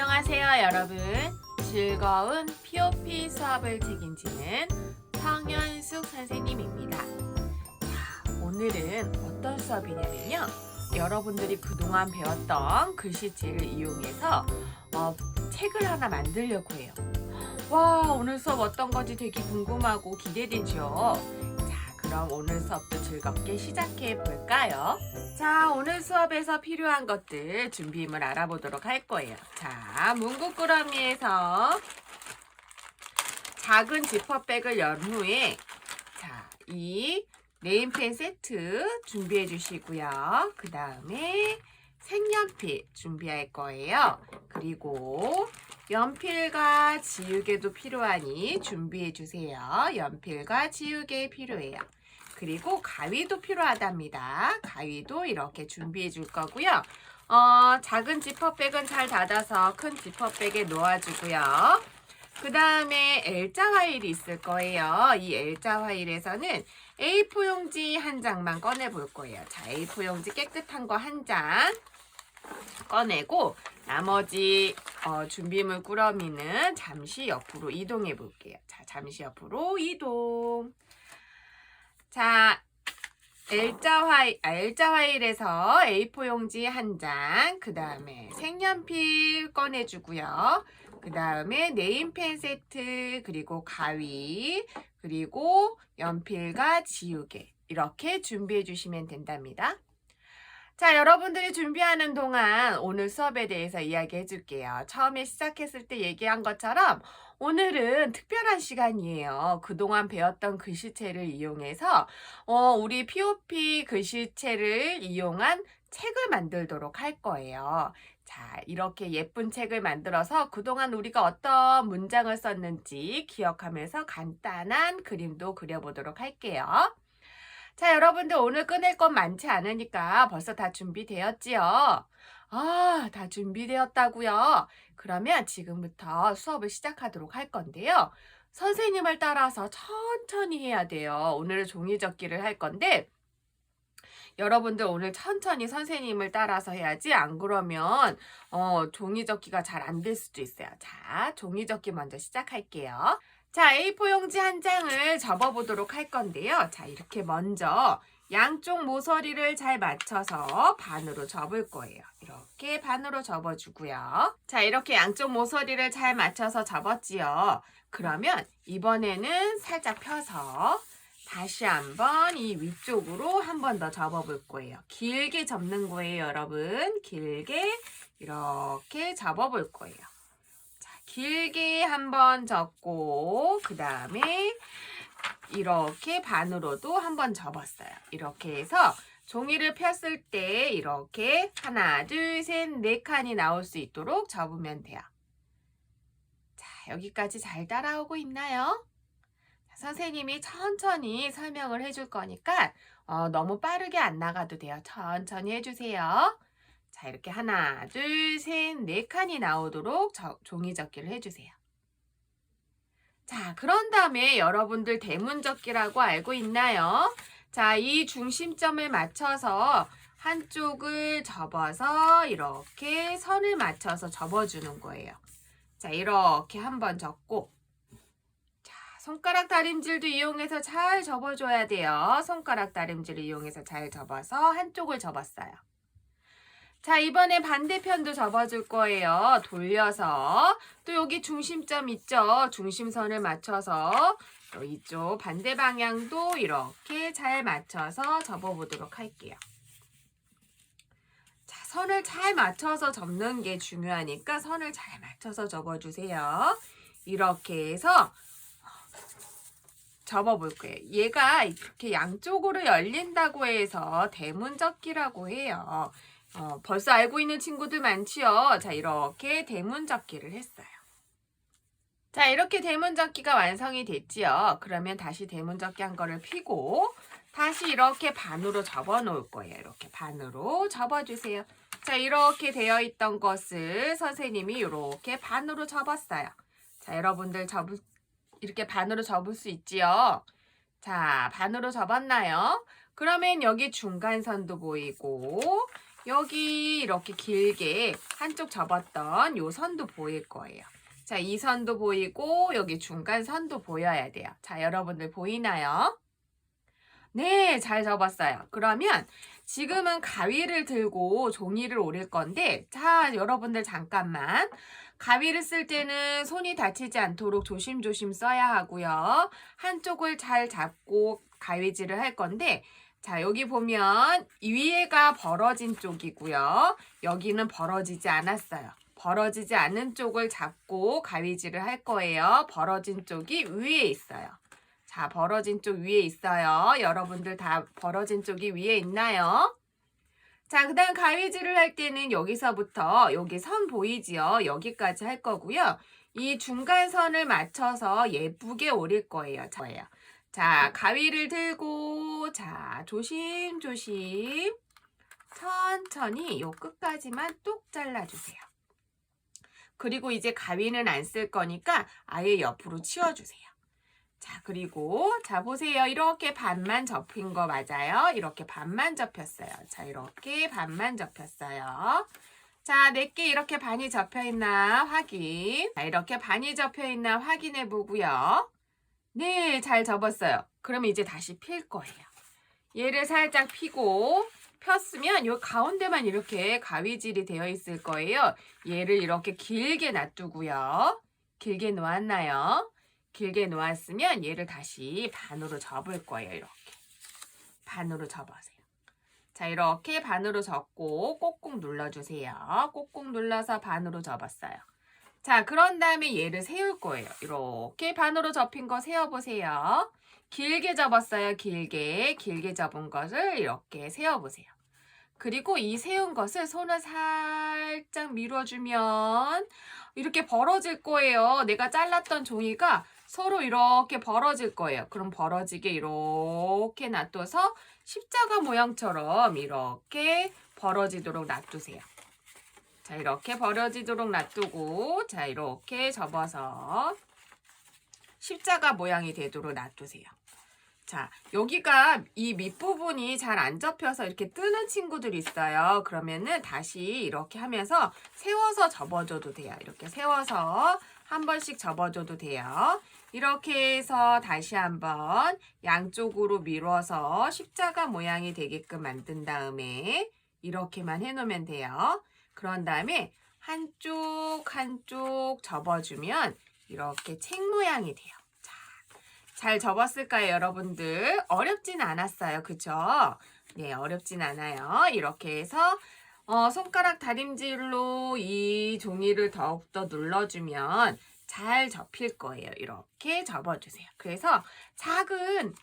안녕하세요 여러분. 즐거운 POP 수업을 책임지는 성현숙 선생님입니다. 오늘은 어떤 수업이냐면요, 여러분들이 그동안 배웠던 글씨체를 이용해서 책을 하나 만들려고 해요. 와, 오늘 수업 어떤 건지 되게 궁금하고 기대되죠? 자, 그럼 오늘 수업도 즐겁게 시작해 볼까요? 자, 오늘 수업에서 필요한 것들 준비물 알아보도록 할 거예요. 자, 문구꾸러미에서 작은 지퍼백을 연 후에 자, 이 네임펜 세트 준비해 주시고요. 그 다음에 색연필 준비할 거예요. 그리고 연필과 지우개도 필요하니 준비해 주세요. 연필과 지우개 필요해요. 그리고 가위도 필요하답니다. 가위도 이렇게 준비해 줄 거고요. 작은 지퍼백은 잘 닫아서 큰 지퍼백에 놓아주고요. 그 다음에 L자 화일이 있을 거예요. 이 L자 화일에서는 A4 용지 한 장만 꺼내 볼 거예요. 자, A4 용지 깨끗한 거 한 장 꺼내고 나머지 준비물 꾸러미는 잠시 옆으로 이동해 볼게요. 자, 잠시 옆으로 이동. 자, L자 화일에서 A4 용지 한 장, 그 다음에 색연필 꺼내주고요. 그 다음에 네임펜 세트, 그리고 가위, 그리고 연필과 지우개 이렇게 준비해 주시면 된답니다. 자, 여러분들이 준비하는 동안 오늘 수업에 대해서 이야기해 줄게요. 처음에 시작했을 때 얘기한 것처럼 오늘은 특별한 시간이에요. 그동안 배웠던 글씨체를 이용해서 우리 POP 글씨체를 이용한 책을 만들도록 할 거예요. 자, 이렇게 예쁜 책을 만들어서 그동안 우리가 어떤 문장을 썼는지 기억하면서 간단한 그림도 그려보도록 할게요. 자, 여러분들 오늘 꺼낼 건 많지 않으니까 벌써 다 준비되었지요? 아, 다 준비되었다고요? 그러면 지금부터 수업을 시작하도록 할 건데요. 선생님을 따라서 천천히 해야 돼요. 오늘은 종이접기를 할 건데 여러분들 오늘 천천히 선생님을 따라서 해야지, 안 그러면 종이접기가 잘 안 될 수도 있어요. 자, 종이접기 먼저 시작할게요. 자, A4 용지 한 장을 접어보도록 할 건데요. 자, 이렇게 먼저 양쪽 모서리를 잘 맞춰서 반으로 접을 거예요. 이렇게 반으로 접어주고요. 자, 이렇게 양쪽 모서리를 잘 맞춰서 접었지요. 그러면 이번에는 살짝 펴서 다시 한번 이 위쪽으로 한 번 더 접어볼 거예요. 길게 접는 거예요, 여러분. 길게 이렇게 접어볼 거예요. 자, 길게 한 번 접고 그 다음에 이렇게 반으로도 한 번 접었어요. 이렇게 해서 종이를 폈을 때 이렇게 하나, 둘, 셋, 네 칸이 나올 수 있도록 접으면 돼요. 자, 여기까지 잘 따라오고 있나요? 선생님이 천천히 설명을 해줄 거니까 너무 빠르게 안 나가도 돼요. 천천히 해주세요. 자, 이렇게 하나, 둘, 셋, 네 칸이 나오도록 종이접기를 해주세요. 자, 그런 다음에 여러분들 대문접기라고 알고 있나요? 자, 이 중심점을 맞춰서 한쪽을 접어서 이렇게 선을 맞춰서 접어주는 거예요. 자, 이렇게 한번 접고 손가락 다림질도 이용해서 잘 접어줘야 돼요. 손가락 다림질을 이용해서 잘 접어서 한쪽을 접었어요. 자, 이번에 반대편도 접어줄 거예요. 돌려서 또 여기 중심점 있죠? 중심선을 맞춰서 또 이쪽 반대 방향도 이렇게 잘 맞춰서 접어보도록 할게요. 자, 선을 잘 맞춰서 접는 게 중요하니까 선을 잘 맞춰서 접어주세요. 이렇게 해서 접어볼 거예요. 얘가 이렇게 양쪽으로 열린다고 해서 대문접기라고 해요. 벌써 알고 있는 친구들 많지요? 자, 이렇게 대문접기를 했어요. 자, 이렇게 대문접기가 완성이 됐지요. 그러면 다시 대문접기 한 거를 펴고 다시 이렇게 반으로 접어 놓을 거예요. 이렇게 반으로 접어주세요. 자, 이렇게 되어 있던 것을 선생님이 이렇게 반으로 접었어요. 자, 여러분들 이렇게 반으로 접을 수 있지요. 자, 반으로 접었나요? 그러면 여기 중간선도 보이고 여기 이렇게 길게 한쪽 접었던 요 선도 보일 거예요. 자, 이 선도 보이고 여기 중간 선도 보여야 돼요. 자, 여러분들 보이나요? 네, 잘 접었어요. 그러면 지금은 가위를 들고 종이를 오릴 건데, 자, 여러분들 잠깐만. 가위를 쓸 때는 손이 다치지 않도록 조심조심 써야 하고요. 한쪽을 잘 잡고 가위질을 할 건데, 자, 여기 보면 위에가 벌어진 쪽이고요. 여기는 벌어지지 않았어요. 벌어지지 않은 쪽을 잡고 가위질을 할 거예요. 벌어진 쪽이 위에 있어요. 자, 벌어진 쪽 위에 있어요. 여러분들 다 벌어진 쪽이 위에 있나요? 자, 그 다음 가위질을 할 때는 여기서부터 여기 선 보이지요? 여기까지 할 거고요. 이 중간선을 맞춰서 예쁘게 오릴 거예요. 자, 가위를 들고 자, 조심조심 천천히 요 끝까지만 뚝 잘라주세요. 그리고 이제 가위는 안 쓸 거니까 아예 옆으로 치워주세요. 자, 그리고 자 보세요. 이렇게 반만 접힌 거 맞아요? 이렇게 반만 접혔어요. 자, 이렇게 반만 접혔어요. 자, 내게 이렇게 반이 접혀 있나 확인. 자, 이렇게 반이 접혀 있나 확인해 보고요. 네, 잘 접었어요. 그럼 이제 다시 필 거예요. 얘를 살짝 피고 폈으면 이 가운데만 이렇게 가위질이 되어 있을 거예요. 얘를 이렇게 길게 놔두고요. 길게 놓았나요? 길게 놓았으면 얘를 다시 반으로 접을 거예요. 이렇게 반으로 접으세요. 자, 이렇게 반으로 접고 꼭꼭 눌러주세요. 꼭꼭 눌러서 반으로 접었어요. 자, 그런 다음에 얘를 세울 거예요. 이렇게 반으로 접힌 거 세워보세요. 길게 접었어요. 길게 접은 것을 이렇게 세워보세요. 그리고 이 세운 것을 손을 살짝 밀어주면 이렇게 벌어질 거예요. 내가 잘랐던 종이가 서로 이렇게 벌어질 거예요. 그럼 벌어지게 이렇게 놔둬서 십자가 모양처럼 이렇게 벌어지도록 놔두세요. 자, 이렇게 벌어지도록 놔두고 자, 이렇게 접어서 십자가 모양이 되도록 놔두세요. 자, 여기가 이 밑부분이 잘 안 접혀서 이렇게 뜨는 친구들이 있어요. 그러면은 다시 이렇게 하면서 세워서 접어줘도 돼요. 이렇게 세워서 한 번씩 접어줘도 돼요. 이렇게 해서 다시 한번 양쪽으로 밀어서 십자가 모양이 되게끔 만든 다음에 이렇게만 해놓으면 돼요. 그런 다음에 한쪽 접어주면 이렇게 책 모양이 돼요. 잘 접었을까요, 여러분들? 어렵진 않았어요. 그죠? 네, 어렵진 않아요. 이렇게 해서 손가락 다림질로 이 종이를 더욱더 눌러주면 잘 접힐 거예요. 이렇게 접어주세요. 그래서 작은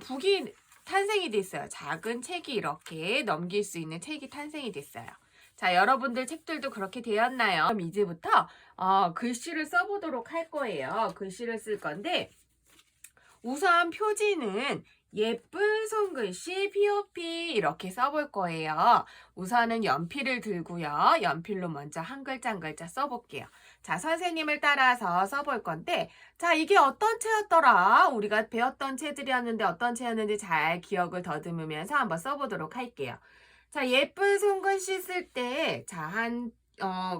북이 탄생이 됐어요. 작은 책이 이렇게 넘길 수 있는 책이 탄생이 됐어요. 자, 여러분들 책들도 그렇게 되었나요? 그럼 이제부터 글씨를 써보도록 할 거예요. 글씨를 쓸 건데 우선 표지는 예쁜 손글씨 POP 이렇게 써볼 거예요. 우선은 연필을 들고요. 연필로 먼저 한 글자 한 글자 써볼게요. 자, 선생님을 따라서 써볼 건데 자, 이게 어떤 채였더라? 우리가 배웠던 채들이었는데 어떤 채였는지 잘 기억을 더듬으면서 한번 써보도록 할게요. 자, 예쁜 손글씨 쓸 때 자,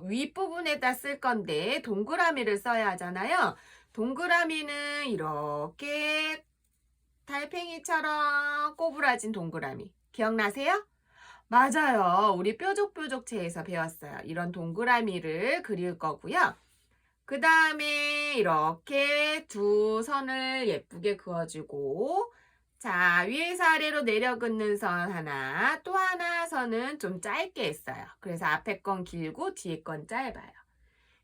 윗부분에다 쓸 건데 동그라미를 써야 하잖아요. 동그라미는 이렇게 달팽이처럼 꼬부라진 동그라미. 기억나세요? 맞아요. 우리 뾰족뾰족체에서 배웠어요. 이런 동그라미를 그릴 거고요. 그 다음에 이렇게 두 선을 예쁘게 그어주고 자, 위에서 아래로 내려 긋는 선 하나, 또 하나 선은 좀 짧게 했어요. 그래서 앞에 건 길고 뒤에 건 짧아요.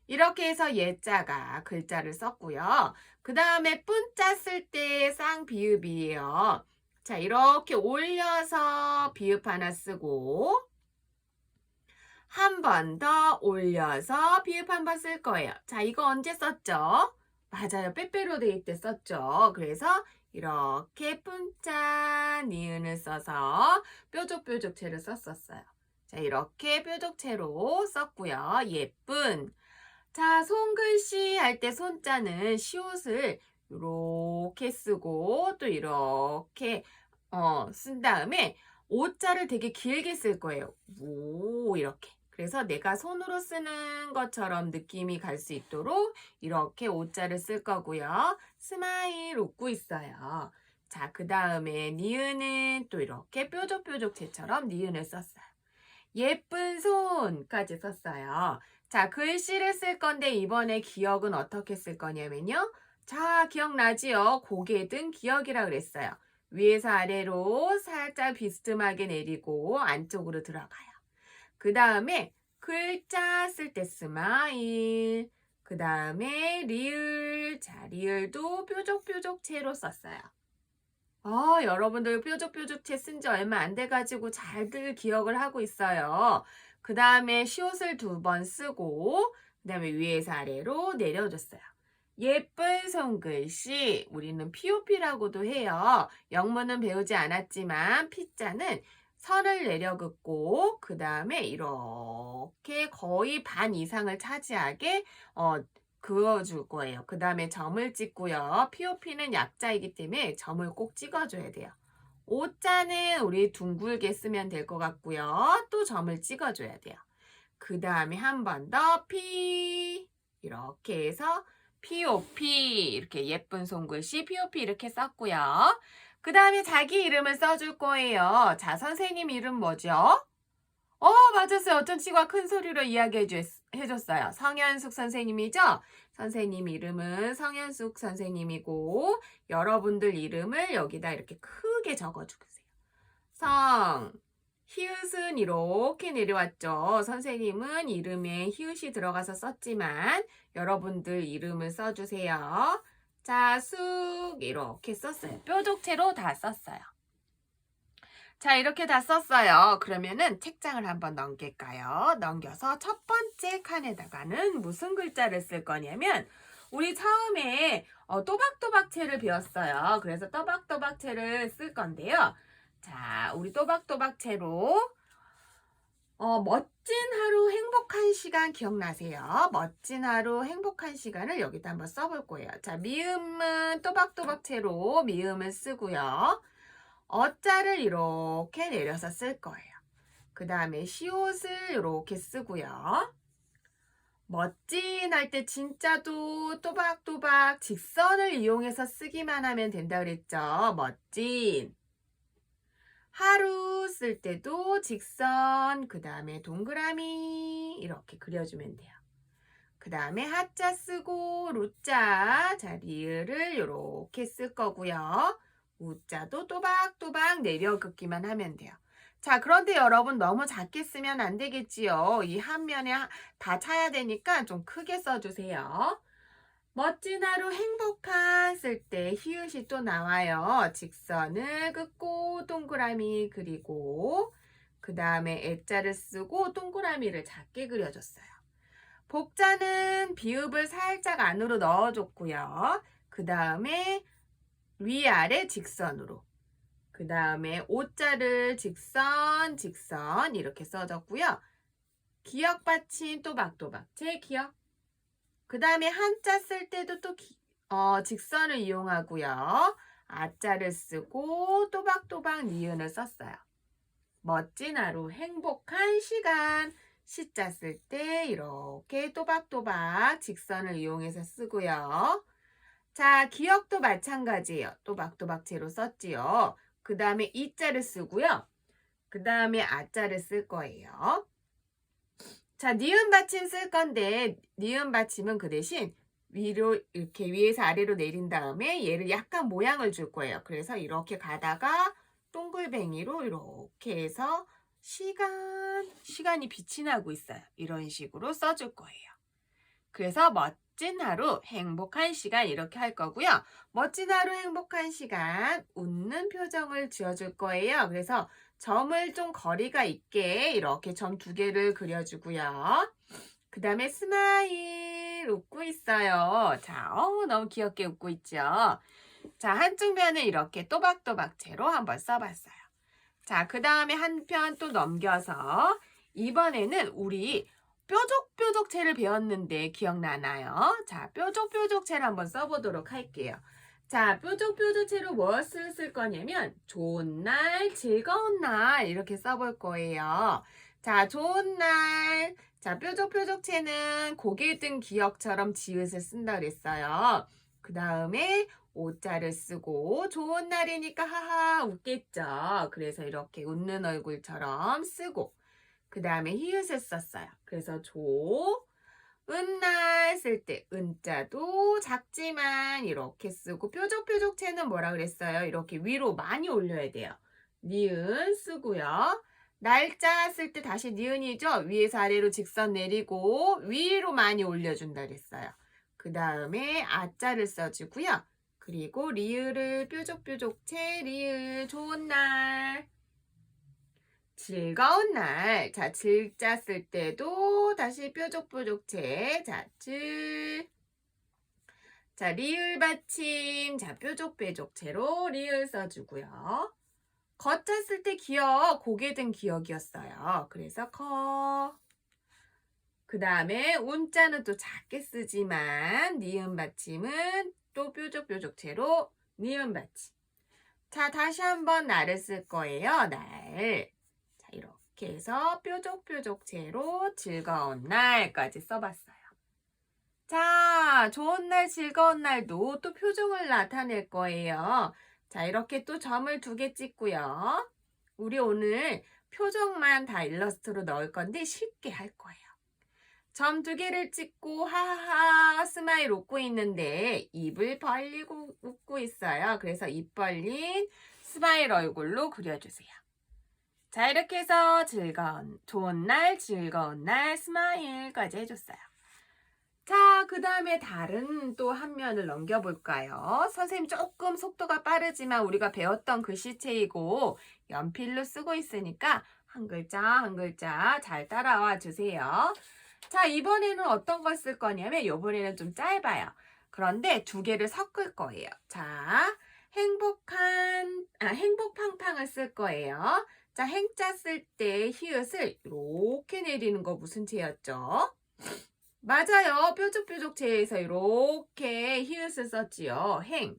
이렇게 해서 예자가 글자를 썼고요. 그 다음에 뿐자 쓸 때 쌍비읍이에요. 자, 이렇게 올려서 비읍 하나 쓰고 한 번 더 올려서 비읍 한 번 쓸 거예요. 자, 이거 언제 썼죠? 맞아요. 빼빼로데이 때 썼죠. 그래서 이렇게 뿐자 니은을 써서 뾰족뾰족체를 썼었어요. 자, 이렇게 뾰족체로 썼고요. 예쁜 자, 손글씨 할 때 손자는 시옷을 이렇게 쓰고 또 이렇게 쓴 다음에 오자를 되게 길게 쓸 거예요. 오, 이렇게. 그래서 내가 손으로 쓰는 것처럼 느낌이 갈 수 있도록 이렇게 오자를 쓸 거고요. 스마일 웃고 있어요. 자, 그 다음에 니은은 또 이렇게 뾰족뾰족체처럼 니은을 썼어요. 예쁜 손까지 썼어요. 자, 글씨를 쓸 건데 이번에 기억은 어떻게 쓸 거냐면요. 자, 기억나지요? 고개 든 기억이라 그랬어요. 위에서 아래로 살짝 비스듬하게 내리고 안쪽으로 들어가요. 그 다음에 글자 쓸 때 스마일. 그 다음에 리을. 자, 리을도 뾰족뾰족체로 썼어요. 여러분들 뾰족뾰족체 쓴 지 얼마 안 돼가지고 잘들 기억을 하고 있어요. 그 다음에 시옷을 2번 쓰고 그 다음에 위에서 아래로 내려줬어요. 예쁜 손글씨, 우리는 POP라고도 해요. 영문은 배우지 않았지만 P자는 선을 내려 긋고 그 다음에 이렇게 거의 반 이상을 차지하게 그어줄 거예요. 그 다음에 점을 찍고요. POP는 약자이기 때문에 점을 꼭 찍어줘야 돼요. 오자는 우리 둥글게 쓰면 될 것 같고요. 또 점을 찍어줘야 돼요. 그 다음에 한 번 더 P 이렇게 해서 POP 이렇게 예쁜 손글씨 POP 이렇게 썼고요. 그 다음에 자기 이름을 써줄 거예요. 자, 선생님 이름 뭐죠? 맞았어요. 어떤 친구가 큰 소리로 이야기해줬어요. 성현숙 선생님이죠? 선생님 이름은 성현숙 선생님이고 여러분들 이름을 여기다 이렇게 크게 적어주세요. 히읗은 이렇게 내려왔죠. 선생님은 이름에 히읗이 들어가서 썼지만 여러분들 이름을 써주세요. 자, 숙 이렇게 썼어요. 뾰족체로 다 썼어요. 자, 이렇게 다 썼어요. 그러면은 책장을 한번 넘길까요? 넘겨서 첫 번째 칸에다가는 무슨 글자를 쓸 거냐면 우리 처음에 또박또박체를 배웠어요. 그래서 또박또박체를 쓸 건데요. 자, 우리 또박또박체로 멋진 하루 행복한 시간 기억나세요? 멋진 하루 행복한 시간을 여기다 한번 써볼 거예요. 자, 미음은 또박또박체로 미음을 쓰고요. 어자를 이렇게 내려서 쓸 거예요. 그 다음에 시옷을 이렇게 쓰고요. 멋진 할 때 진짜도 또박또박 직선을 이용해서 쓰기만 하면 된다 그랬죠. 멋진. 하루 쓸 때도 직선, 그 다음에 동그라미 이렇게 그려주면 돼요. 그 다음에 하자 쓰고 루자, 자 리을을 이렇게 쓸 거고요. 우자도 또박또박 내려 긋기만 하면 돼요. 자, 그런데 여러분 너무 작게 쓰면 안 되겠지요. 이 한 면에 다 차야 되니까 좀 크게 써주세요. 멋진 하루 행복한 쓸 때 히읗이 또 나와요. 직선을 긋고 동그라미 그리고 그 다음에 애자를 쓰고 동그라미를 작게 그려줬어요. 복자는 비읍을 살짝 안으로 넣어줬고요. 그 다음에 위아래 직선으로. 그 다음에 오자를 직선, 직선 이렇게 써줬고요. 기역 받침 또박또박. 제 기역. 그 다음에 한자 쓸 때도 또 직선을 이용하고요. 아자를 쓰고 또박또박 니은을 썼어요. 멋진 하루, 행복한 시간. 시자 쓸 때 이렇게 또박또박 직선을 이용해서 쓰고요. 자, 기역도 마찬가지예요. 또박또박체로 썼지요. 그 다음에 이자를 쓰고요. 그 다음에 아자를 쓸 거예요. 자, 니은 받침 쓸 건데 니은 받침은 그 대신 위로 이렇게 위에서 아래로 내린 다음에 얘를 약간 모양을 줄 거예요. 그래서 이렇게 가다가 동글뱅이로 이렇게 해서 시간이 빛이 나고 있어요. 이런 식으로 써줄 거예요. 그래서 멋진 하루, 행복한 시간 이렇게 할 거고요. 멋진 하루, 행복한 시간, 웃는 표정을 지어줄 거예요. 그래서 점을 좀 거리가 있게 이렇게 점 2개를 그려주고요. 그 다음에 스마일, 웃고 있어요. 자, 너무 귀엽게 웃고 있죠. 자, 한쪽 면을 이렇게 또박또박체로 한번 써봤어요. 자, 그 다음에 한 편 또 넘겨서 이번에는 우리 뾰족뾰족체를 배웠는데 기억나나요? 자, 뾰족뾰족체를 한번 써보도록 할게요. 자, 뾰족뾰족체로 무엇을 쓸 거냐면 좋은 날, 즐거운 날 이렇게 써볼 거예요. 자, 좋은 날. 자, 뾰족뾰족체는 고개 든 기억처럼 지읒을 쓴다 그랬어요. 그 다음에 오자를 쓰고 좋은 날이니까 하하 웃겠죠. 그래서 이렇게 웃는 얼굴처럼 쓰고 그 다음에 히읗을 썼어요. 그래서 은날 쓸 때 은자도 작지만 이렇게 쓰고 뾰족뾰족체는 뭐라 그랬어요? 이렇게 위로 많이 올려야 돼요. 니은 쓰고요. 날짜 쓸 때 다시 니은이죠? 위에서 아래로 직선 내리고 위로 많이 올려준다 그랬어요. 그 다음에 아자를 써주고요. 그리고 리을을 뾰족뾰족체 리을 좋은 날 즐거운 날. 자, 즐자 쓸 때도 다시 뾰족뾰족체. 자, 자, 리을 받침. 자, 뾰족뾰족체로 리을 써주고요. 거자 쓸 때 기억, 고개 든 기억이었어요. 그래서 그 다음에 운자는 또 작게 쓰지만 니은 받침은 또 뾰족뾰족체로 니은 받침. 자, 다시 한번 날을 쓸 거예요. 날. 자, 이렇게 해서 뾰족뾰족체로 즐거운 날까지 써봤어요. 자, 좋은 날, 즐거운 날도 또 표정을 나타낼 거예요. 자, 이렇게 또 점을 2개 찍고요. 우리 오늘 표정만 다 일러스트로 넣을 건데 쉽게 할 거예요. 점 2개를 찍고 하하 스마일 웃고 있는데 입을 벌리고 웃고 있어요. 그래서 입 벌린 스마일 얼굴로 그려주세요. 자, 이렇게 해서 좋은 날, 즐거운 날, 스마일까지 해줬어요. 자, 그 다음에 다른 또 한 면을 넘겨볼까요? 선생님 조금 속도가 빠르지만 우리가 배웠던 글씨체이고 연필로 쓰고 있으니까 한 글자 한 글자 잘 따라와 주세요. 자, 이번에는 어떤 걸 쓸 거냐면 이번에는 좀 짧아요. 그런데 2개를 섞을 거예요. 자, 행복팡팡을 쓸 거예요. 자, 행자 쓸 때 히읗을 이렇게 내리는 거 무슨 체였죠? 맞아요. 뾰족뾰족체에서 이렇게 히읗을 썼지요. 행.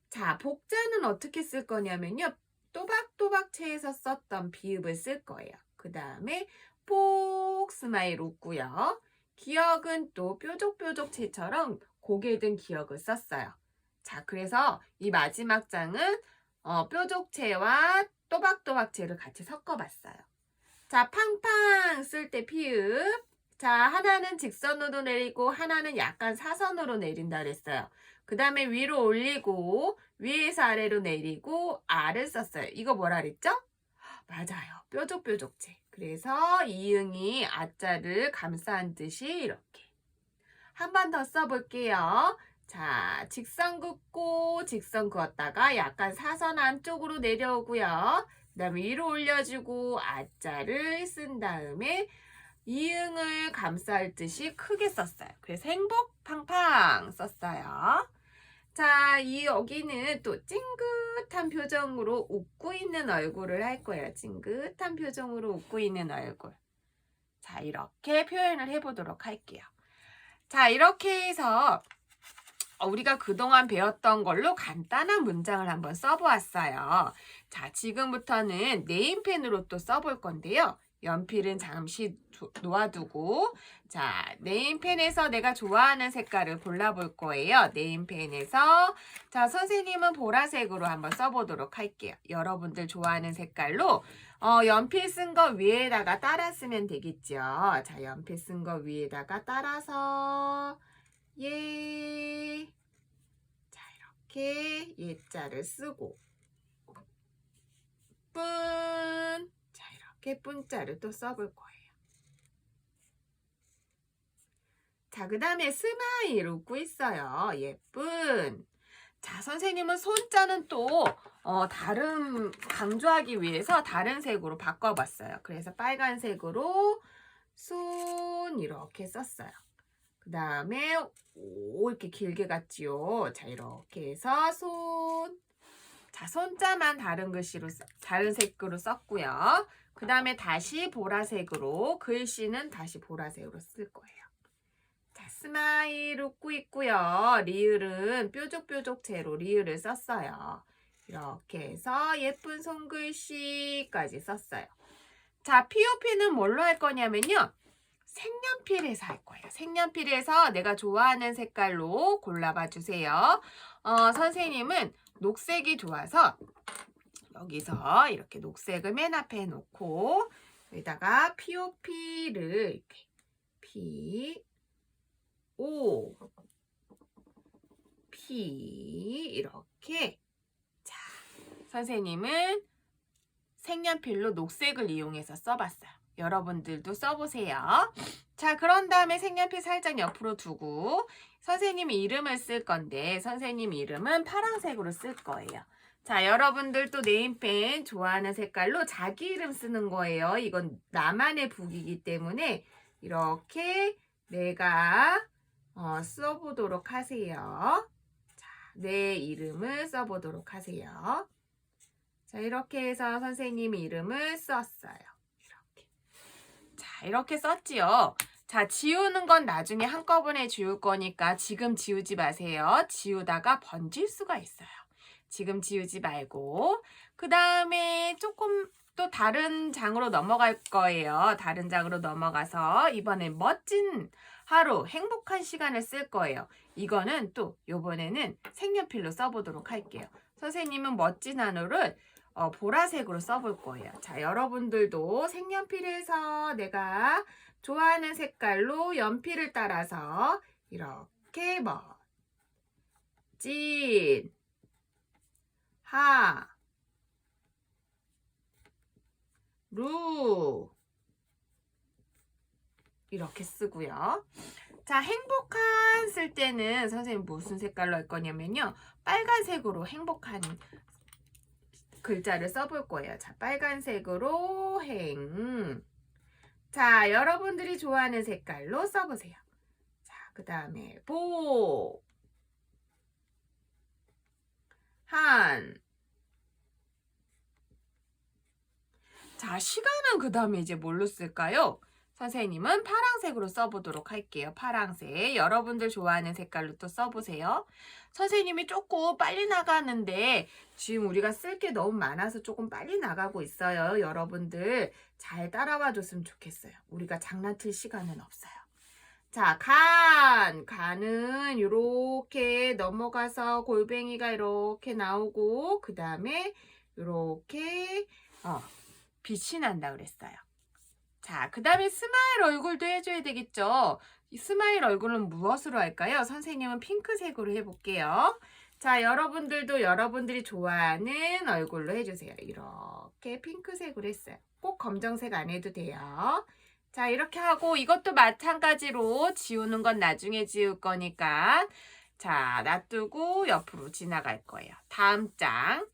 자, 복자는 어떻게 쓸 거냐면요. 또박또박체에서 썼던 비읍을 쓸 거예요. 그 다음에 폭 스마일 웃고요. 기억은 또 뾰족뾰족체처럼 고개 든 기억을 썼어요. 자, 그래서 이 마지막 장은 뾰족체와 또박또박체를 같이 섞어봤어요. 자, 팡팡 쓸 때 피읍. 자, 하나는 직선으로 내리고 하나는 약간 사선으로 내린다 그랬어요. 그 다음에 위로 올리고 위에서 아래로 내리고 아를 썼어요. 이거 뭐라 그랬죠? 맞아요. 뾰족뾰족체. 그래서 이응이 아자를 감싼 듯이 이렇게. 한 번 더 써볼게요. 자, 직선 긋고 직선 그었다가 약간 사선 안쪽으로 내려오고요. 그 다음에 위로 올려주고 아자를 쓴 다음에 이응을 감쌀 듯이 크게 썼어요. 그래서 행복팡팡 썼어요. 자, 여기는 또 찡긋한 표정으로 웃고 있는 얼굴을 할 거예요. 찡긋한 표정으로 웃고 있는 얼굴. 자, 이렇게 표현을 해보도록 할게요. 자, 이렇게 해서 우리가 그동안 배웠던 걸로 간단한 문장을 한번 써보았어요. 자, 지금부터는 네임펜으로 또 써볼 건데요. 연필은 잠시 놓아두고 자, 네임펜에서 내가 좋아하는 색깔을 골라볼 거예요. 네임펜에서 자, 선생님은 보라색으로 한번 써보도록 할게요. 여러분들 좋아하는 색깔로 연필 쓴 거 위에다가 따라 쓰면 되겠죠. 자, 연필 쓴 거 위에다가 따라서 예. 자, 이렇게 예자를 쓰고 뿐. 자, 이렇게 뿐자를 또 써볼 거예요. 자, 그 다음에 스마일 웃고 있어요. 예쁜. 자, 선생님은 손자는 또 다른 강조하기 위해서 다른 색으로 바꿔봤어요. 그래서 빨간색으로 손 이렇게 썼어요. 그 다음에 오 이렇게 길게 갔지요. 자, 이렇게 해서 손. 자, 손자만 다른 색으로 썼고요. 그 다음에 다시 보라색으로 글씨는 다시 보라색으로 쓸 거예요. 자, 스마일 웃고 있고요. 리을은 뾰족뾰족체로 리을을 썼어요. 이렇게 해서 예쁜 손글씨까지 썼어요. 자, POP는 뭘로 할 거냐면요. 색연필에서 할 거예요. 색연필에서 내가 좋아하는 색깔로 골라봐 주세요. 선생님은 녹색이 좋아서 여기서 이렇게 녹색을 맨 앞에 놓고 여기다가 POP를 이렇게 P, O, P 이렇게 자, 선생님은 색연필로 녹색을 이용해서 써봤어요. 여러분들도 써보세요. 자, 그런 다음에 색연필 살짝 옆으로 두고 선생님 이름을 쓸 건데 선생님 이름은 파란색으로 쓸 거예요. 자, 여러분들도 네임펜 좋아하는 색깔로 자기 이름 쓰는 거예요. 이건 나만의 북이기 때문에 이렇게 내가 써보도록 하세요. 자, 내 이름을 써보도록 하세요. 자, 이렇게 해서 선생님 이름을 썼어요. 이렇게. 자, 이렇게 썼지요. 자, 지우는 건 나중에 한꺼번에 지울 거니까 지금 지우지 마세요. 지우다가 번질 수가 있어요. 지금 지우지 말고. 그 다음에 조금 또 다른 장으로 넘어갈 거예요. 다른 장으로 넘어가서 이번엔 멋진 하루, 행복한 시간을 쓸 거예요. 이거는 또 이번에는 색연필로 써보도록 할게요. 선생님은 멋진 하루를 보라색으로 써볼 거예요. 자, 여러분들도 색연필에서 내가 좋아하는 색깔로 연필을 따라서 이렇게 멋진 하루 이렇게 쓰고요. 자, 행복한 쓸 때는 선생님 무슨 색깔로 할 거냐면요. 빨간색으로 행복한 글자를 써볼 거예요. 자, 빨간색으로 자, 여러분들이 좋아하는 색깔로 써보세요. 자, 그 다음에 자, 시간은 그 다음에 이제 뭘로 쓸까요? 선생님은 파란색으로 써보도록 할게요. 파란색. 여러분들 좋아하는 색깔로 또 써보세요. 선생님이 조금 빨리 나가는데 지금 우리가 쓸 게 너무 많아서 조금 빨리 나가고 있어요. 여러분들 잘 따라와 줬으면 좋겠어요. 우리가 장난칠 시간은 없어요. 자, 간은 이렇게 넘어가서 골뱅이가 이렇게 나오고 그 다음에 이렇게 빛이 난다 그랬어요. 자, 그 다음에 스마일 얼굴도 해줘야 되겠죠. 이 스마일 얼굴은 무엇으로 할까요? 선생님은 핑크색으로 해볼게요. 자, 여러분들도 여러분들이 좋아하는 얼굴로 해주세요. 이렇게 핑크색으로 했어요. 꼭 검정색 안 해도 돼요. 자, 이렇게 하고 이것도 마찬가지로 지우는 건 나중에 지울 거니까 자, 놔두고 옆으로 지나갈 거예요. 다음 장.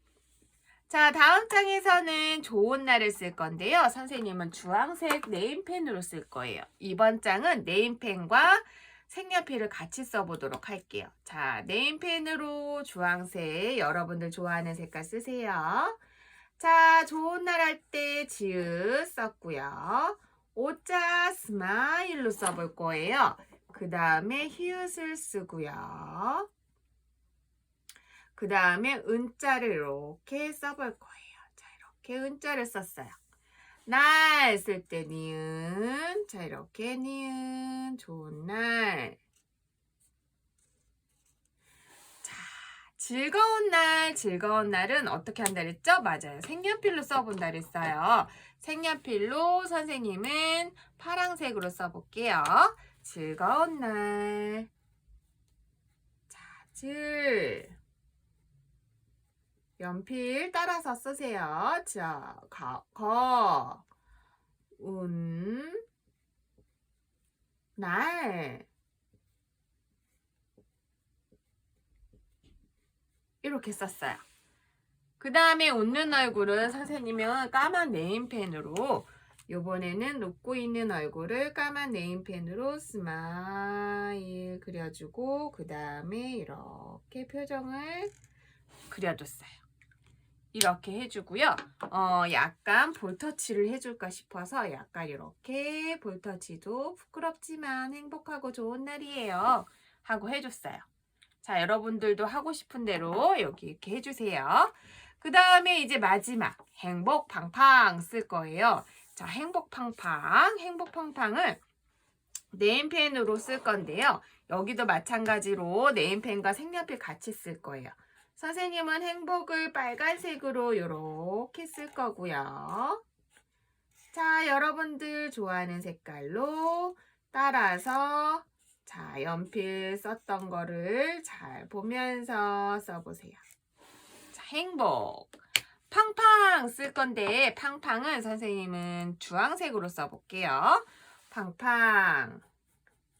자, 다음 장에서는 좋은 날을 쓸 건데요. 선생님은 주황색 네임펜으로 쓸 거예요. 이번 장은 네임펜과 색연필을 같이 써보도록 할게요. 자, 네임펜으로 주황색, 여러분들 좋아하는 색깔 쓰세요. 자, 좋은 날 할 때 지읒 썼고요. 오자 스마일로 써볼 거예요. 그 다음에 히읗을 쓰고요. 그 다음에 은자를 이렇게 써볼 거예요. 자, 이렇게 은자를 썼어요. 날 쓸 때 니은. 자, 이렇게 니은. 좋은 날. 자, 즐거운 날. 즐거운 날은 어떻게 한다 그랬죠? 맞아요. 색연필로 써본다 그랬어요. 색연필로 선생님은 파란색으로 써볼게요. 즐거운 날. 자, 연필 따라서 쓰세요. 자, 날. 이렇게 썼어요. 그 다음에 웃는 얼굴은 선생님은 까만 네임펜으로 요번에는 웃고 있는 얼굴을 까만 네임펜으로 스마일 그려주고 그 다음에 이렇게 표정을 그려줬어요. 이렇게 해주고요. 약간 볼터치를 해줄까 싶어서 약간 이렇게 볼터치도 부끄럽지만 행복하고 좋은 날이에요 하고 해줬어요. 자, 여러분들도 하고 싶은 대로 여기 이렇게 해주세요. 그 다음에 이제 마지막 행복팡팡 쓸 거예요. 자, 행복팡팡을 네임펜으로 쓸 건데요. 여기도 마찬가지로 네임펜과 색연필 같이 쓸 거예요. 선생님은 행복을 빨간색으로 이렇게 쓸 거고요. 자, 여러분들 좋아하는 색깔로 따라서 자, 연필 썼던 거를 잘 보면서 써보세요. 자, 행복. 팡팡 쓸 건데 팡팡은 선생님은 주황색으로 써볼게요. 팡팡.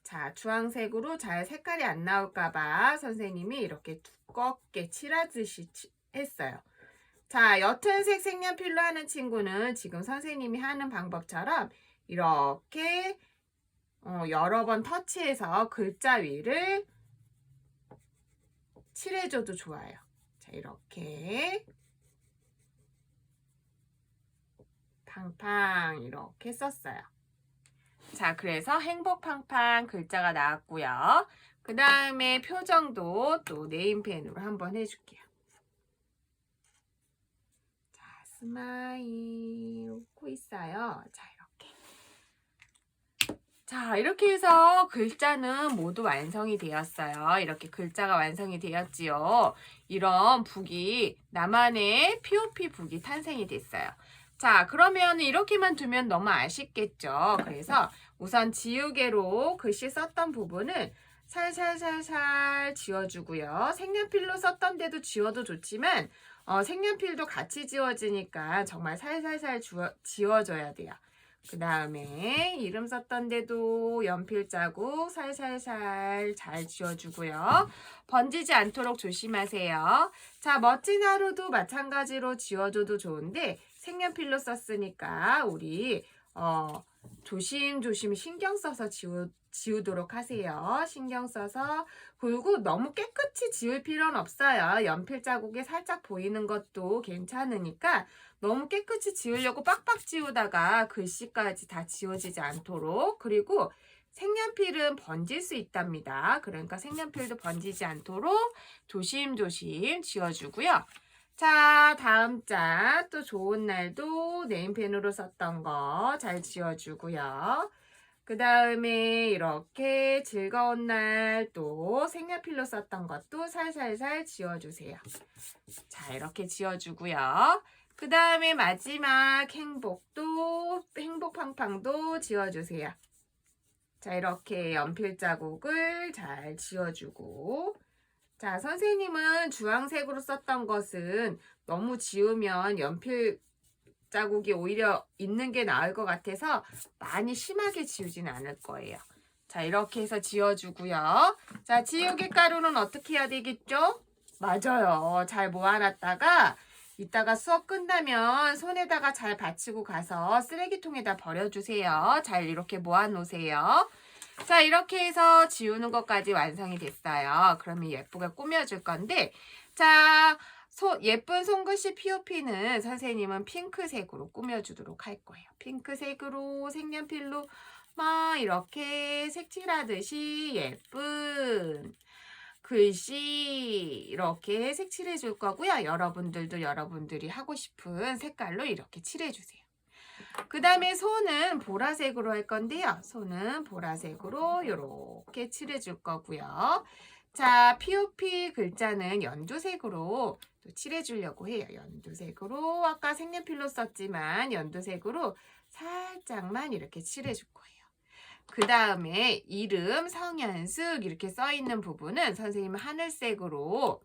자, 주황색으로 잘 색깔이 안 나올까봐 선생님이 이렇게 두껍게 칠하듯이 했어요. 자, 옅은 색 색연필로 하는 친구는 지금 선생님이 하는 방법처럼 이렇게 여러 번 터치해서 글자 위를 칠해줘도 좋아요. 자, 이렇게 팡팡 이렇게 썼어요. 자, 그래서 행복팡팡 글자가 나왔고요. 그 다음에 표정도 또 네임펜으로 한번 해줄게요. 자, 스마일 웃고 있어요. 자, 이렇게. 자, 이렇게 해서 글자는 모두 완성이 되었어요. 이렇게 글자가 완성이 되었지요. 이런 북이, 나만의 POP 북이 탄생이 됐어요. 자, 그러면 이렇게만 두면 너무 아쉽겠죠. 그래서 우선 지우개로 글씨 썼던 부분을 살살살살 지워주고요. 색연필로 썼던 데도 지워도 좋지만 색연필도 같이 지워지니까 정말 살살살 지워줘야 돼요. 그 다음에 이름 썼던 데도 연필 자국 살살살 잘 지워주고요. 번지지 않도록 조심하세요. 자, 멋진 하루도 마찬가지로 지워줘도 좋은데 색연필로 썼으니까 우리 조심조심 신경 써서 지우도록 하세요. 신경 써서. 그리고 너무 깨끗이 지울 필요는 없어요. 연필 자국이 살짝 보이는 것도 괜찮으니까 너무 깨끗이 지우려고 빡빡 지우다가 글씨까지 다 지워지지 않도록. 그리고 색연필은 번질 수 있답니다. 그러니까 색연필도 번지지 않도록 조심조심 지워주고요. 자, 다음 장 또 좋은 날도 네임펜으로 썼던 거 잘 지워주고요. 그 다음에 이렇게 즐거운 날 또 색연필로 썼던 것도 살살살 지워주세요. 자, 이렇게 지워주고요. 그 다음에 마지막 행복팡팡도 지워주세요. 자, 이렇게 연필 자국을 잘 지워주고. 자, 선생님은 주황색으로 썼던 것은 너무 지우면 연필 자국이 오히려 있는 게 나을 것 같아서 많이 심하게 지우진 않을 거예요. 자, 이렇게 해서 지워주고요. 자, 지우개 가루는 어떻게 해야 되겠죠? 맞아요. 잘 모아놨다가 이따가 수업 끝나면 손에다가 잘 받치고 가서 쓰레기통에다 버려주세요. 잘 이렇게 모아놓으세요. 자, 이렇게 해서 지우는 것까지 완성이 됐어요. 그러면 예쁘게 꾸며줄 건데, 자, 예쁜 손글씨 POP는 선생님은 핑크색으로 꾸며주도록 할 거예요. 핑크색으로 색연필로 막 이렇게 색칠하듯이 예쁜 글씨 이렇게 색칠해 줄 거고요. 여러분들도 여러분들이 하고 싶은 색깔로 이렇게 칠해 주세요. 그 다음에 손은 보라색으로 할 건데요. 손은 보라색으로 이렇게 칠해 줄 거고요. 자, POP 글자는 연두색으로 또 칠해 주려고 해요. 연두색으로 아까 색연필로 썼지만 연두색으로 살짝만 이렇게 칠해 줄 거예요. 그 다음에 이름, 성현숙 이렇게 써 있는 부분은 선생님은 하늘색으로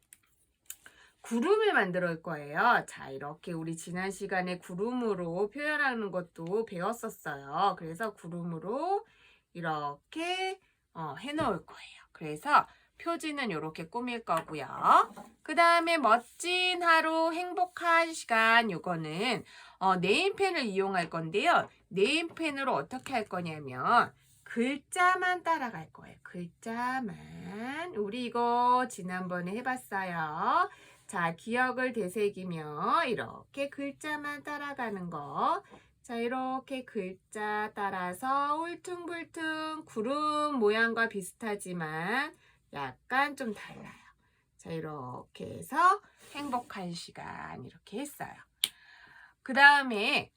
구름을 만들어 올 거예요. 자, 이렇게 우리 지난 시간에 구름으로 표현하는 것도 배웠었어요. 그래서 구름으로 이렇게 해놓을 거예요. 그래서 표지는 이렇게 꾸밀 거고요. 그 다음에 멋진 하루, 행복한 시간 이거는 네임펜을 이용할 건데요. 네임펜으로 어떻게 할 거냐면 글자만 따라갈 거예요. 글자만. 우리 이거 지난번에 해봤어요. 자, 기억을 되새기며 이렇게 글자만 따라가는 거. 자, 이렇게 글자 따라서 울퉁불퉁 구름 모양과 비슷하지만 약간 좀 달라요. 자, 이렇게 해서 행복한 시간 이렇게 했어요. 그 다음에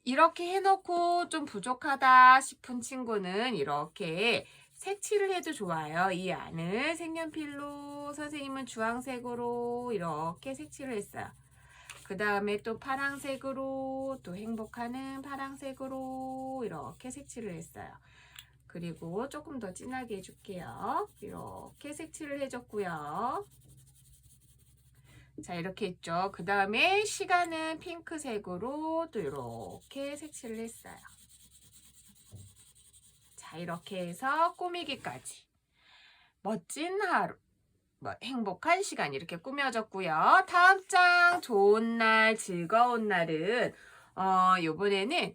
이렇게 해놓고 좀 부족하다 싶은 친구는 이렇게 색칠을 해도 좋아요. 이 안을 색연필로, 선생님은 주황색으로 이렇게 색칠을 했어요. 그 다음에 또 파란색으로, 또 행복하는 파란색으로 이렇게 색칠을 했어요. 그리고 조금 더 진하게 해줄게요. 이렇게 색칠을 해줬고요. 자, 이렇게 했죠. 그 다음에 시간은 핑크색으로 또 이렇게 색칠을 했어요. 자, 이렇게 해서 꾸미기까지. 멋진 하루, 행복한 시간 이렇게 꾸며졌고요. 다음 장, 좋은 날, 즐거운 날은 요번에는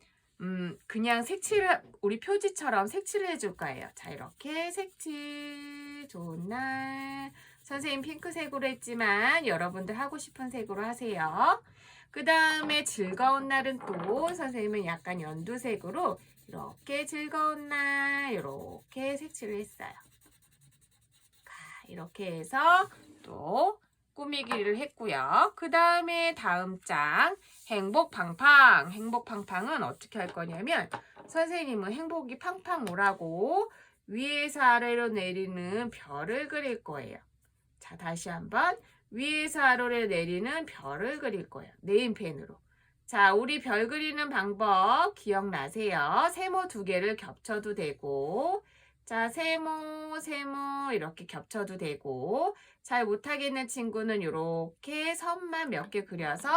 그냥 색칠을 우리 표지처럼 색칠을 해줄 거예요. 자, 이렇게 색칠, 좋은 날. 선생님 핑크색으로 했지만 여러분들 하고 싶은 색으로 하세요. 그 다음에 즐거운 날은 또 선생님은 약간 연두색으로 이렇게 즐거운 날 이렇게 색칠을 했어요. 이렇게 해서 또 꾸미기를 했고요. 그 다음에 다음 장 행복팡팡. 행복팡팡은 어떻게 할 거냐면 선생님은 행복이 팡팡 오라고 위에서 아래로 내리는 별을 그릴 거예요. 자, 다시 한번 위에서 아래로 내리는 별을 그릴 거예요. 네임펜으로. 자, 우리 별 그리는 방법 기억나세요? 세모 2개를 겹쳐도 되고 자, 세모, 세모 이렇게 겹쳐도 되고 잘 못하겠는 친구는 이렇게 선만 몇 개 그려서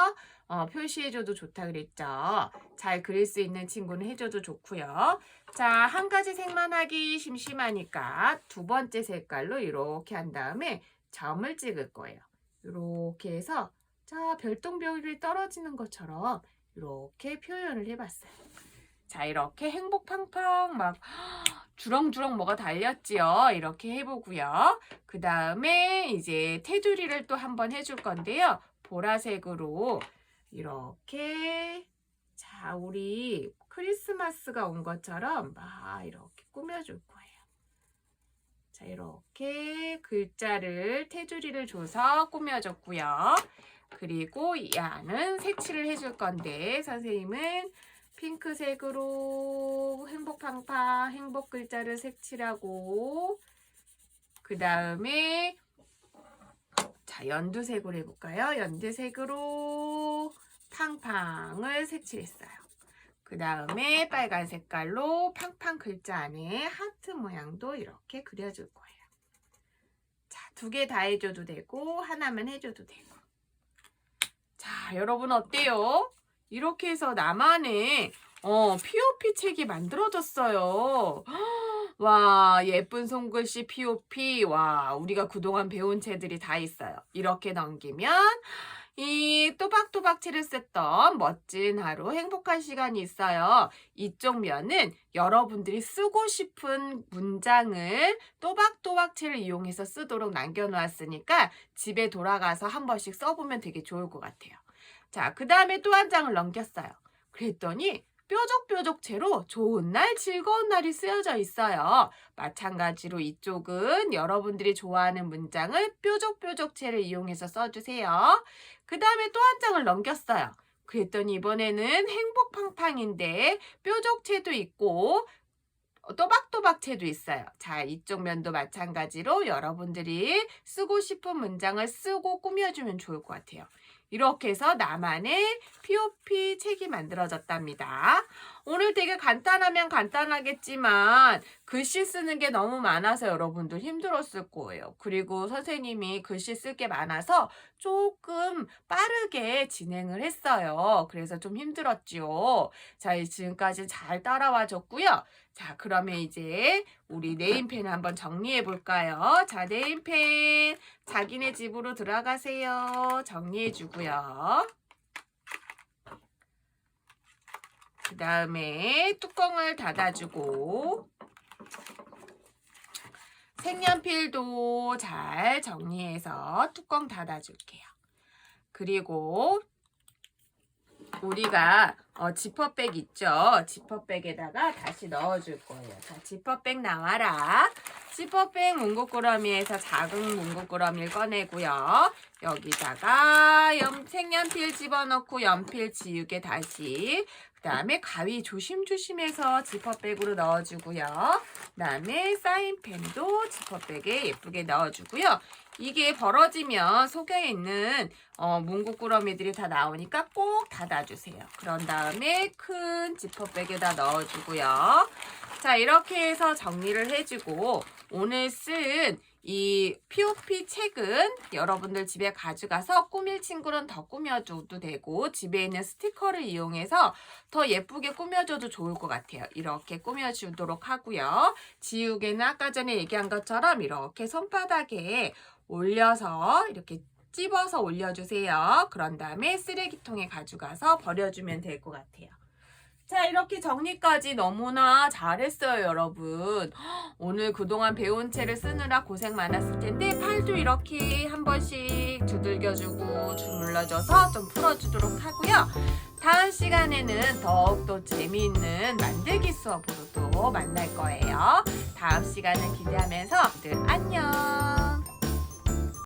표시해줘도 좋다 그랬죠. 잘 그릴 수 있는 친구는 해줘도 좋고요. 자, 한 가지 색만 하기 심심하니까 두 번째 색깔로 이렇게 한 다음에 점을 찍을 거예요. 이렇게 해서 자, 별똥별이 떨어지는 것처럼 이렇게 표현을 해봤어요. 자, 이렇게 행복팡팡 막 주렁주렁 뭐가 달렸지요. 이렇게 해보고요. 그 다음에 이제 테두리를 또 한번 해줄 건데요. 보라색으로 이렇게 자, 우리 크리스마스가 온 것처럼 막 이렇게 꾸며줄 거예요. 자, 이렇게 글자를 테두리를 줘서 꾸며줬고요. 그리고 이 안은 색칠을 해줄 건데 선생님은 핑크색으로 행복팡팡 행복 글자를 색칠하고 그 다음에 자, 연두색으로 해볼까요? 연두색으로 팡팡을 색칠했어요. 그 다음에 빨간 색깔로 팡팡 글자 안에 하트 모양도 이렇게 그려줄 거예요. 자, 2개 다 해줘도 되고 하나만 해줘도 되고. 자, 여러분 어때요? 이렇게 해서 나만의 POP 책이 만들어졌어요. 와, 예쁜 손글씨 POP. 와, 우리가 그동안 배운 책들이 다 있어요. 이렇게 넘기면 이 또박또박치를 썼던 멋진 하루 행복한 시간이 있어요. 이쪽 면은 여러분들이 쓰고 싶은 문장을 또박또박치를 이용해서 쓰도록 남겨놓았으니까 집에 돌아가서 한 번씩 써보면 되게 좋을 것 같아요. 자, 그 다음에 또 한 장을 넘겼어요. 그랬더니 뾰족뾰족체로 좋은 날, 즐거운 날이 쓰여져 있어요. 마찬가지로 이쪽은 여러분들이 좋아하는 문장을 뾰족뾰족체를 이용해서 써주세요. 그 다음에 또 한 장을 넘겼어요. 그랬더니 이번에는 행복팡팡인데 뾰족체도 있고 또박또박체도 있어요. 자, 이쪽 면도 마찬가지로 여러분들이 쓰고 싶은 문장을 쓰고 꾸며주면 좋을 것 같아요. 이렇게 해서 나만의 POP 책이 만들어졌답니다. 오늘 되게 간단하면 간단하겠지만 글씨 쓰는 게 너무 많아서 여러분들 힘들었을 거예요. 그리고 선생님이 글씨 쓸 게 많아서 조금 빠르게 진행을 했어요. 그래서 좀 힘들었죠. 자, 지금까지 잘 따라와 줬고요. 자, 그러면 이제 우리 네임펜을 한번 정리해 볼까요? 자, 네임펜 자기네 집으로 들어가세요. 정리해 주고요. 그 다음에 뚜껑을 닫아주고 색연필도 잘 정리해서 뚜껑 닫아줄게요. 그리고 우리가 지퍼백 있죠? 지퍼백에다가 다시 넣어줄 거예요. 자, 지퍼백 나와라. 지퍼백 뭉구꾸러미에서 작은 뭉구꾸러미를 꺼내고요. 여기다가 색연필 집어넣고 연필 지우개 다시. 그 다음에 가위 조심조심해서 지퍼백으로 넣어주고요. 그 다음에 사인펜도 지퍼백에 예쁘게 넣어주고요. 이게 벌어지면 속에 있는 뭉구꾸러미들이 다 나오니까 꼭 닫아주세요. 그런 다음에 큰 지퍼백에다 넣어주고요. 자, 이렇게 해서 정리를 해주고 오늘 쓴 이 POP 책은 여러분들 집에 가져가서 꾸밀 친구는 더 꾸며줘도 되고 집에 있는 스티커를 이용해서 더 예쁘게 꾸며줘도 좋을 것 같아요. 이렇게 꾸며주도록 하고요. 지우개는 아까 전에 얘기한 것처럼 이렇게 손바닥에 올려서 이렇게 찝어서 올려주세요. 그런 다음에 쓰레기통에 가져가서 버려주면 될 것 같아요. 자, 이렇게 정리까지 너무나 잘했어요, 여러분. 오늘 그동안 배운 채를 쓰느라 고생 많았을 텐데 팔도 이렇게 한 번씩 두들겨주고 주물러줘서 좀 풀어주도록 하고요. 다음 시간에는 더욱더 재미있는 만들기 수업으로 또 만날 거예요. 다음 시간을 기대하면서 안녕!